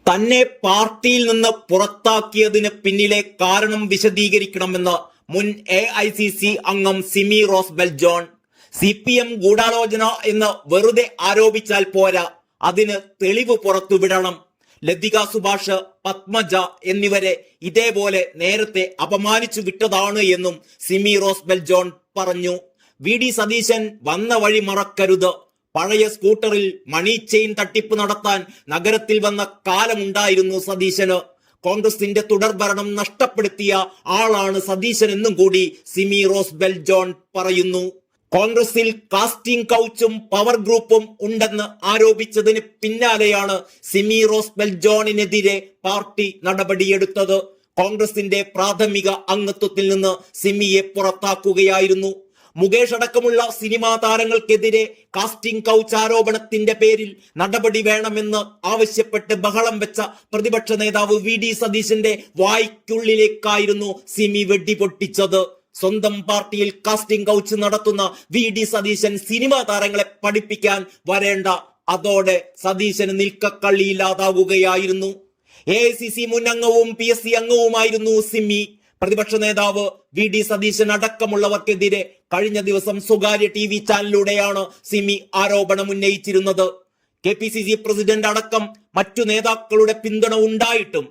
തന്നെ പാർട്ടിയിൽ നിന്ന് പുറത്താക്കിയതിന് പിന്നിലെ കാരണം വിശദീകരിക്കണമെന്ന് മുൻ AICC അംഗം Simi rose bell John. CPM ഗൂഢാലോചന എന്ന് വെറുതെ ആരോപിച്ചാൽ പോരാ, അതിന് തെളിവ് പുറത്തുവിടണം. ലതിക സുഭാഷ്, പത്മജ എന്നിവരെ ഇതേപോലെ നേരത്തെ അപമാനിച്ചു വിട്ടതാണ് എന്നും സിമി റോസ് ബെൽ ജോൺ പറഞ്ഞു. VD സതീശൻ വന്ന വഴി മറക്കരുത്. പഴയ സ്കൂട്ടറിൽ മണി ചെയിൻ തട്ടിപ്പ് നടത്താൻ നഗരത്തിൽ വന്ന കാലമുണ്ടായിരുന്നു സതീശന്. കോൺഗ്രസിന്റെ തുടർഭരണം നഷ്ടപ്പെടുത്തിയ ആളാണ് സതീശൻ എന്നും കൂടി സിമി റോസ് ബെൽ ജോൺ പറയുന്നു. കോൺഗ്രസിൽ കാസ്റ്റിംഗ് കൗച്ചും പവർ ഗ്രൂപ്പും ഉണ്ടെന്ന് ആരോപിച്ചതിന് പിന്നാലെയാണ് സിമി റോസ് ബെൽ ജോണിനെതിരെ പാർട്ടി നടപടിയെടുത്തത്. കോൺഗ്രസിന്റെ പ്രാഥമിക അംഗത്വത്തിൽ നിന്ന് സിമിയെ പുറത്താക്കുകയായിരുന്നു. മുകേഷ് അടക്കമുള്ള സിനിമാ താരങ്ങൾക്കെതിരെ കാസ്റ്റിംഗ് കൗച്ച് ആരോപണത്തിന്റെ പേരിൽ നടപടി വേണമെന്ന് ആവശ്യപ്പെട്ട് ബഹളം വെച്ച പ്രതിപക്ഷ നേതാവ് VD സതീശന്റെ വായ്ക്കുള്ളിലേക്കായിരുന്നു സിമി വെടിപൊട്ടിച്ചത്. സ്വന്തം പാർട്ടിയിൽ കാസ്റ്റിംഗ് കൗച്ച് നടത്തുന്ന VD സതീശൻ സിനിമാ താരങ്ങളെ പഠിപ്പിക്കാൻ വരേണ്ട, അതോടെ സതീശന് നിൽക്കക്കള്ളിയില്ലാതാവുകയായിരുന്നു. AICC മുൻ അംഗവും PSC അംഗവുമായിരുന്നു സിമി. പ്രതിപക്ഷ നേതാവ് VD സതീശൻ അടക്കമുള്ളവർക്കെതിരെ കഴിഞ്ഞ ദിവസം സ്വകാര്യ TV ചാനലിലൂടെയാണ് സിമി ആരോപണം ഉന്നയിച്ചിരുന്നത്. KPCC പ്രസിഡന്റ് അടക്കം മറ്റു നേതാക്കളുടെ പിന്തുണ ഉണ്ടായിട്ടും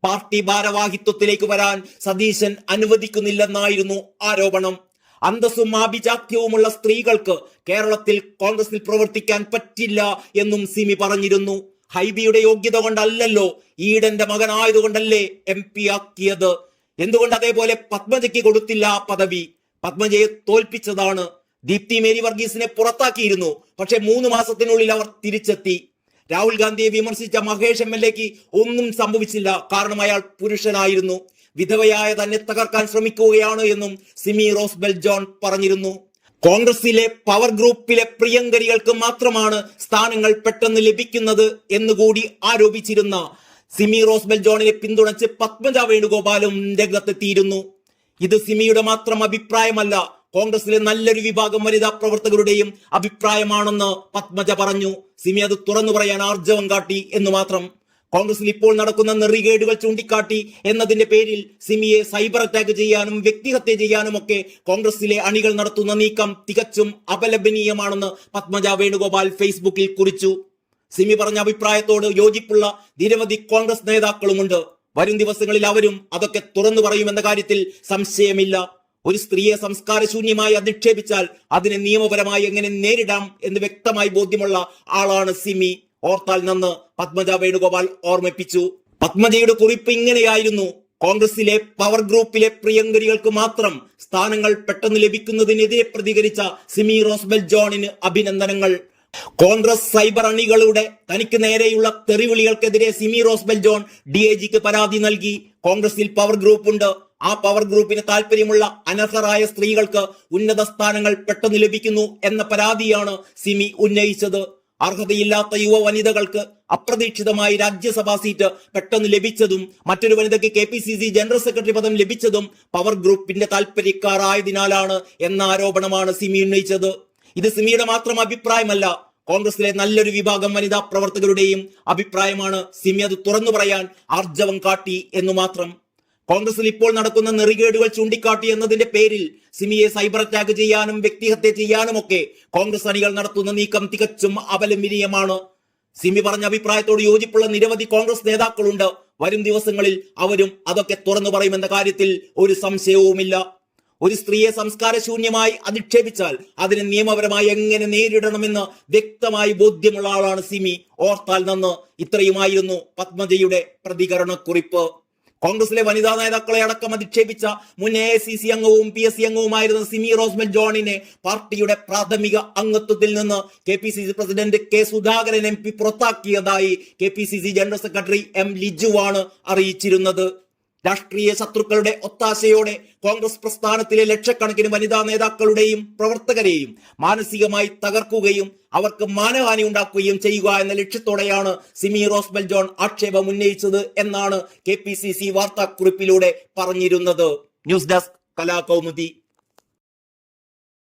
പാർട്ടി ഭാരവാഹിത്വത്തിലേക്ക് വരാൻ സതീശൻ അനുവദിക്കുന്നില്ലെന്നായിരുന്നു ആരോപണം. അന്തസ്സും ആഭിജാത്യവുമുള്ള സ്ത്രീകൾക്ക് കേരളത്തിൽ കോൺഗ്രസിൽ പ്രവർത്തിക്കാൻ പറ്റില്ല എന്നും സിമി പറഞ്ഞിരുന്നു. ഹൈബിയുടെ യോഗ്യത കൊണ്ടല്ലല്ലോ, ഈഡന്റെ മകനായതുകൊണ്ടല്ലേ MP ആക്കിയത്. എന്തുകൊണ്ട് അതേപോലെ പത്മജയ്ക്ക് കൊടുത്തില്ല ആ പദവി? പത്മജയെ തോൽപ്പിച്ചതാണ്. ദീപ്തി മേരി വർഗീസിനെ പുറത്താക്കിയിരുന്നു, പക്ഷെ 3 മാസത്തിനുള്ളിൽ അവർ തിരിച്ചെത്തി. രാഹുൽ ഗാന്ധിയെ വിമർശിച്ച മഹേഷ് MLAക്ക് ഒന്നും സംഭവിച്ചില്ല, കാരണം അയാൾ പുരുഷനായിരുന്നു. വിധവയായ തന്നെ തകർക്കാൻ ശ്രമിക്കുകയാണ് എന്നും സിമി റോസ് ബെൽ ജോൺ പറഞ്ഞിരുന്നു. കോൺഗ്രസിലെ പവർ ഗ്രൂപ്പിലെ പ്രിയങ്കരികൾക്ക് മാത്രമാണ് സ്ഥാനങ്ങൾ പെട്ടെന്ന് ലഭിക്കുന്നത് എന്നുകൂടി ആരോപിച്ചിരുന്ന സിമി റോസ് ബെൽ ജോണിനെ പിന്തുണച്ച് പത്മജ വേണുഗോപാലും രംഗത്തെത്തിയിരുന്നു. ഇത് സിമിയുടെ മാത്രം അഭിപ്രായമല്ല, കോൺഗ്രസിലെ നല്ലൊരു വിഭാഗം വനിതാ പ്രവർത്തകരുടെയും അഭിപ്രായമാണെന്ന് പത്മജ പറഞ്ഞു. സിമി അത് തുറന്നു പറയാൻ ആർജവം കാട്ടി എന്ന് മാത്രം. കോൺഗ്രസിൽ ഇപ്പോൾ നടക്കുന്ന നെറികേടുകൾ ചൂണ്ടിക്കാട്ടി എന്നതിന്റെ പേരിൽ സിമിയെ സൈബർ അറ്റാക്ക് ചെയ്യാനും വ്യക്തിഹത്യ ചെയ്യാനും ഒക്കെ കോൺഗ്രസിലെ അണികൾ നടത്തുന്ന നീക്കം തികച്ചും അപലപനീയമാണെന്ന് പത്മജ വേണുഗോപാൽ ഫേസ്ബുക്കിൽ കുറിച്ചു. സിമി പറഞ്ഞ അഭിപ്രായത്തോട് യോജിപ്പുള്ള നിരവധി കോൺഗ്രസ് നേതാക്കളുമുണ്ട്. വരും ദിവസങ്ങളിൽ അവരും അതൊക്കെ തുറന്നു പറയുമെന്ന കാര്യത്തിൽ സംശയമില്ല. ഒരു സ്ത്രീയെ സംസ്കാരശൂന്യമായി അധിക്ഷേപിച്ചാൽ അതിനെ നിയമപരമായി എങ്ങനെ നേരിടാം എന്ന് വ്യക്തമായി ബോധ്യമുള്ള ആളാണ് സിമി. ഓർത്താൽ നന്ന്, പത്മജ വേണുഗോപാൽ ഓർമ്മിപ്പിച്ചു. പത്മജയുടെ കുറിപ്പ് ഇങ്ങനെയായിരുന്നു: കോൺഗ്രസിലെ പവർ ഗ്രൂപ്പിലെ പ്രിയങ്കരികൾക്ക് മാത്രം സ്ഥാനങ്ങൾ പെട്ടെന്ന് ലഭിക്കുന്നതിനെതിരെ പ്രതികരിച്ച സിമി റോസ് ബെൽ ജോണിന് അഭിനന്ദനങ്ങൾ. കോൺഗ്രസ് സൈബർ അണികളുടെ തനിക്ക് നേരെയുള്ള തെറിവിളികൾക്കെതിരെ സിമി റോസ് ബെൽ ജോൺ DIGക്ക് പരാതി നൽകി. കോൺഗ്രസിൽ പവർ ഗ്രൂപ്പ് ഉണ്ട്. ആ പവർ ഗ്രൂപ്പിന് താല്പര്യമുള്ള അനർഹരായ സ്ത്രീകൾക്ക് ഉന്നത സ്ഥാനങ്ങൾ പെട്ടെന്ന് ലഭിക്കുന്നു എന്ന പരാതിയാണ് സിമി ഉന്നയിച്ചത്. അർഹതയില്ലാത്ത യുവ വനിതകൾക്ക് അപ്രതീക്ഷിതമായി രാജ്യസഭാ സീറ്റ് പെട്ടെന്ന് ലഭിച്ചതും മറ്റൊരു വനിതയ്ക്ക് KPCC ജനറൽ സെക്രട്ടറി പദം ലഭിച്ചതും പവർ ഗ്രൂപ്പിന്റെ താല്പര്യക്കാരായതിനാലാണ് എന്ന ആരോപണമാണ് സിമി ഉന്നയിച്ചത്. ഇത് സിമിയുടെ മാത്രം അഭിപ്രായമല്ല, കോൺഗ്രസിലെ നല്ലൊരു വിഭാഗം വനിതാ പ്രവർത്തകരുടെയും അഭിപ്രായമാണ്. സിമി അത് തുറന്നു പറയാൻ ആർജവം കാട്ടി എന്നു മാത്രം. കോൺഗ്രസിൽ ഇപ്പോൾ നടക്കുന്ന നെറികേടുകൾ ചൂണ്ടിക്കാട്ടി എന്നതിന്റെ പേരിൽ സിമിയെ സൈബർ അറ്റാക്ക് ചെയ്യാനും വ്യക്തിഹത്യ ചെയ്യാനും ഒക്കെ കോൺഗ്രസ് അണികൾ നടത്തുന്ന നീക്കം തികച്ചും അപലപനീയമാണ്. സിമി പറഞ്ഞ അഭിപ്രായത്തോട് യോജിപ്പുള്ള നിരവധി കോൺഗ്രസ് നേതാക്കളുണ്ട്. വരും ദിവസങ്ങളിൽ അവരും അതൊക്കെ തുറന്നു പറയുമെന്ന കാര്യത്തിൽ ഒരു സംശയവുമില്ല. ഒരു സ്ത്രീയെ സംസ്കാരശൂന്യമായി അധിക്ഷേപിച്ചാൽ അതിനെ നിയമപരമായി എങ്ങനെ നേരിടണമെന്ന് വ്യക്തമായി ബോധ്യമുള്ള ആളാണ് സിമി. ഓർത്താൽ നന്ന്. ഇത്രയുമായിരുന്നു പത്മജയുടെ പ്രതികരണക്കുറിപ്പ്. കോൺഗ്രസിലെ വനിതാ നേതാക്കളെ അടക്കം അധിക്ഷേപിച്ച മുൻ AICC അംഗവും PSC അംഗവുമായിരുന്ന സിമി റോസ് ബെൽ ജോണിനെ പാർട്ടിയുടെ പ്രാഥമിക അംഗത്വത്തിൽ നിന്ന് KPCC president K Sudhakaran MP പുറത്താക്കിയതായി KPCC general secretary M ലിജുവാണ് അറിയിച്ചിരുന്നത്. രാഷ്ട്രീയ ശത്രുക്കളുടെ ഒത്താശയോടെ കോൺഗ്രസ് പ്രസ്ഥാനത്തിലെ ലക്ഷക്കണക്കിന് വനിതാ നേതാക്കളുടെയും പ്രവർത്തകരെയും മാനസികമായി തകർക്കുകയും അവർക്ക് മാനഹാനി ഉണ്ടാക്കുകയും ചെയ്യുക എന്ന ലക്ഷ്യത്തോടെയാണ് സിമി റോസ് ബെൽ ജോൺ ആക്ഷേപം ഉന്നയിച്ചത് എന്നാണ് KPCC വാർത്താക്കുറിപ്പിലൂടെ പറഞ്ഞിരുന്നത്. News desk Kalakaumudi.